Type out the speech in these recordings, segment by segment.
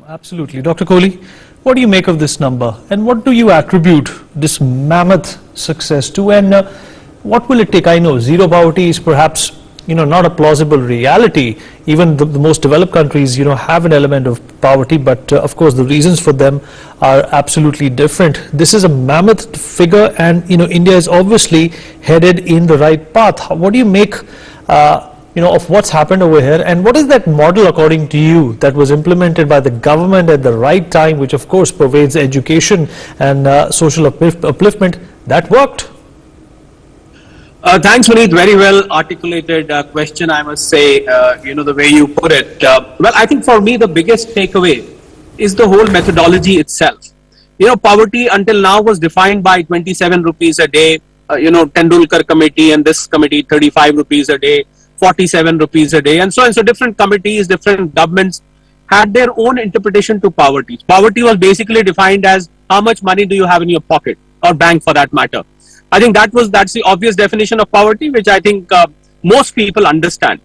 Absolutely. Dr. Kohli, what do you make of this number and what do you attribute this mammoth success to, and what will it take? I know zero poverty is perhaps not a plausible reality. Even the most developed countries have an element of poverty, but of course the reasons for them are absolutely different. This is a mammoth figure, and India is obviously headed in the right path. What do you make of what's happened over here, and what is that model according to you that was implemented by the government at the right time, which of course pervades education and social upliftment, that worked? Thanks, Vineet. Very well articulated question, I must say, the way you put it. Well, I think for me, the biggest takeaway is the whole methodology itself. Poverty until now was defined by 27 rupees a day, Tendulkar committee and this committee, 35 rupees a day, 47 rupees a day, and so on. So different committees, different governments had their own interpretation to poverty. Poverty was basically defined as how much money do you have in your pocket, or bank for that matter. I think that's the obvious definition of poverty, which I think most people understand.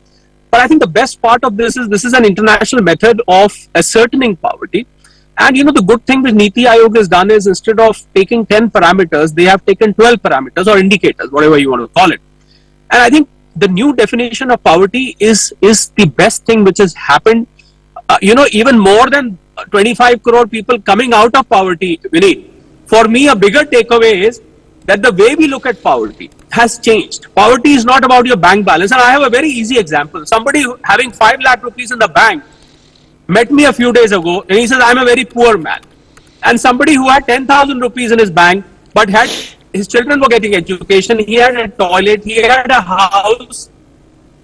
But I think the best part of this is an international method of ascertaining poverty. And the good thing which Niti Aayog has done is, instead of taking 10 parameters, they have taken 12 parameters or indicators, whatever you want to call it. And I think the new definition of poverty is the best thing which has happened. Even more than 25 crore people coming out of poverty, Vineet. For me, a bigger takeaway is that the way we look at poverty has changed. Poverty is not about your bank balance. And I have a very easy example. Somebody having 5 lakh rupees in the bank met me a few days ago and he says, I'm a very poor man. And somebody who had 10,000 rupees in his bank, but his children were getting education, he had a toilet, he had a house,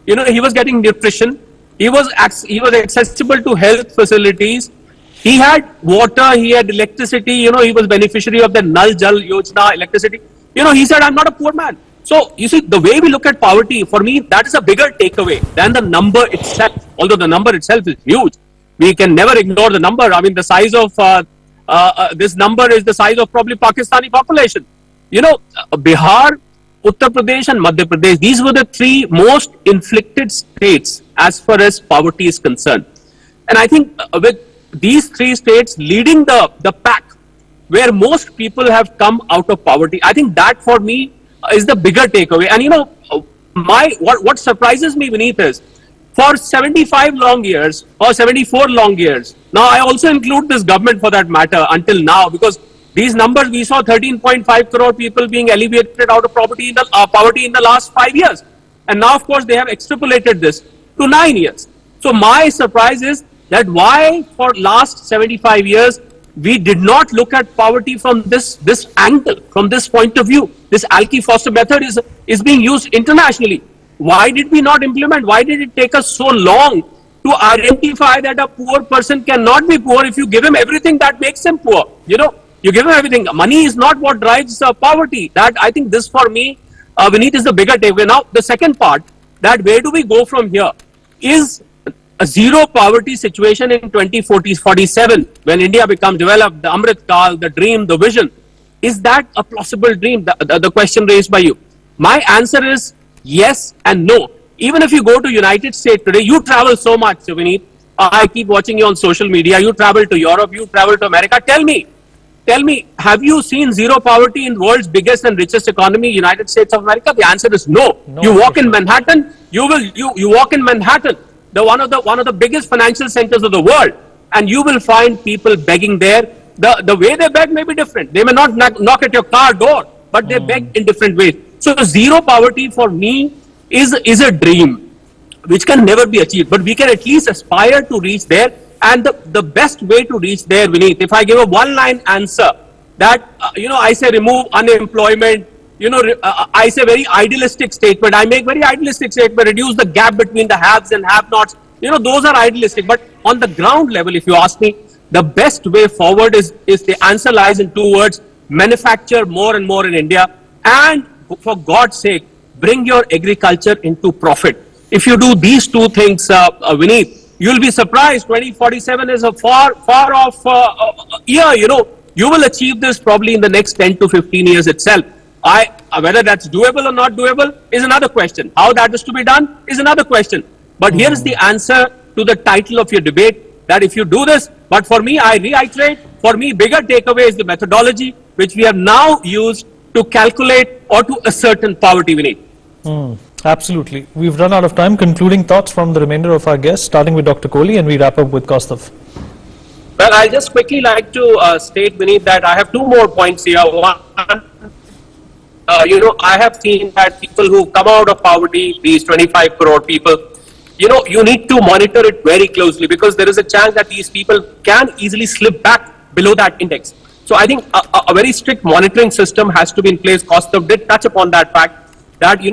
he was getting nutrition, he was accessible to health facilities, he had water, he had electricity, he was beneficiary of the Nal Jal Yojana electricity. He said, I'm not a poor man. So, you see, the way we look at poverty, for me, that is a bigger takeaway than the number itself. Although the number itself is huge, we can never ignore the number. I mean, the size of this number is the size of probably Pakistani population. Bihar, Uttar Pradesh and Madhya Pradesh, these were the 3 most inflicted states as far as poverty is concerned. And I think with these 3 states leading the pack, where most people have come out of poverty, I think that for me is the bigger takeaway. And what surprises me, Vineet, is for 75 long years or 74 long years, now I also include this government for that matter until now, because these numbers, we saw 13.5 crore people being alleviated out of poverty in the last 5 years. And now, of course, they have extrapolated this to 9 years. So my surprise is that why for last 75 years, we did not look at poverty from this angle, from this point of view. This Alki-Foster method is being used internationally. Why did we not implement? Why did it take us so long to identify that a poor person cannot be poor if you give him everything that makes him poor? You give him everything. Money is not what drives poverty. That, I think, this for me, Vineet, is the bigger takeaway. Now, the second part, that where do we go from here, is a zero poverty situation in 2047, when India becomes developed, the Amrit Kal, the dream, the vision. Is that a possible dream? The question raised by you. My answer is yes and no. Even if you go to United States today, you travel so much, Vineet. I keep watching you on social media. You travel to Europe, you travel to America. Tell me, have you seen zero poverty in the world's biggest and richest economy, United States of America? The answer is no. You walk in Manhattan, you walk in Manhattan, one of the biggest financial centers of the world, and you will find people begging there. The way they beg may be different. They may not knock at your car door, but they beg in different ways. So zero poverty for me is a dream which can never be achieved, but we can at least aspire to reach there. And the best way to reach there, Vineet, if I give a one-line answer, that, I say remove unemployment, I say very idealistic statement. I make very idealistic statement, reduce the gap between the haves and have-nots. Those are idealistic. But on the ground level, if you ask me, the best way forward is the answer lies in 2 words: manufacture more and more in India. And for God's sake, bring your agriculture into profit. If you do these 2 things, Vineet, you'll be surprised. 2047 is a far off year. You will achieve this probably in the next 10 to 15 years itself. Whether that's doable or not doable is another question. How that is to be done is another question. But here is the answer to the title of your debate: that if you do this, but for me, I reiterate, for me, bigger takeaway is the methodology which we have now used to calculate or to ascertain poverty, Vineet. Absolutely. We've run out of time. Concluding thoughts from the remainder of our guests, starting with Dr. Kohli, and we wrap up with Kaustav. Well, I'll just quickly like to state, Vineet, that I have two more points here. One, I have seen that people who come out of poverty, these 25 crore people, you need to monitor it very closely because there is a chance that these people can easily slip back below that index. So I think a very strict monitoring system has to be in place. Kaustav did touch upon that fact that, you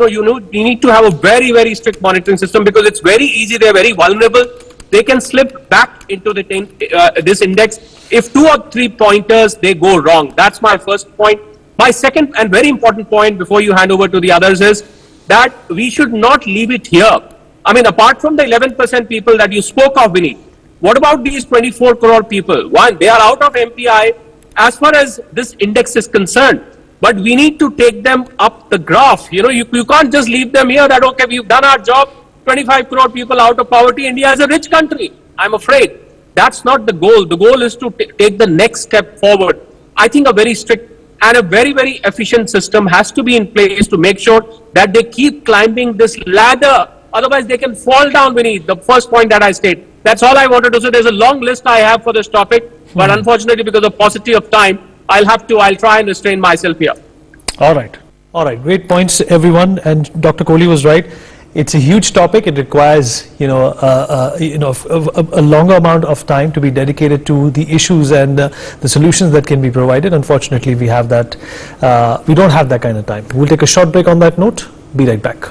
need to have a very, very strict monitoring system because it's very easy. They're very vulnerable. They can slip back into this index if 2 or 3 pointers, they go wrong. That's my first point. My second and very important point before you hand over to the others is that we should not leave it here. I mean, apart from the 11% people that you spoke of, Vineet, what about these 24 crore people? One, they are out of MPI as far as this index is concerned. But we need to take them up the graph. You can't just leave them here that, okay, we've done our job, 25 crore people out of poverty. India is a rich country. I'm afraid that's not the goal. The goal is to take the next step forward. I think a very strict and a very, very efficient system has to be in place to make sure that they keep climbing this ladder. Otherwise, they can fall down beneath the first point that I state. That's all I wanted to say. There's a long list I have for this topic, but unfortunately, because of paucity of time, I'll try and restrain myself here. All right. Great points, everyone. And Dr. Kohli was right. It's a huge topic. It requires, a longer amount of time to be dedicated to the issues and the solutions that can be provided. Unfortunately, we don't have that kind of time. We'll take a short break on that note. Be right back.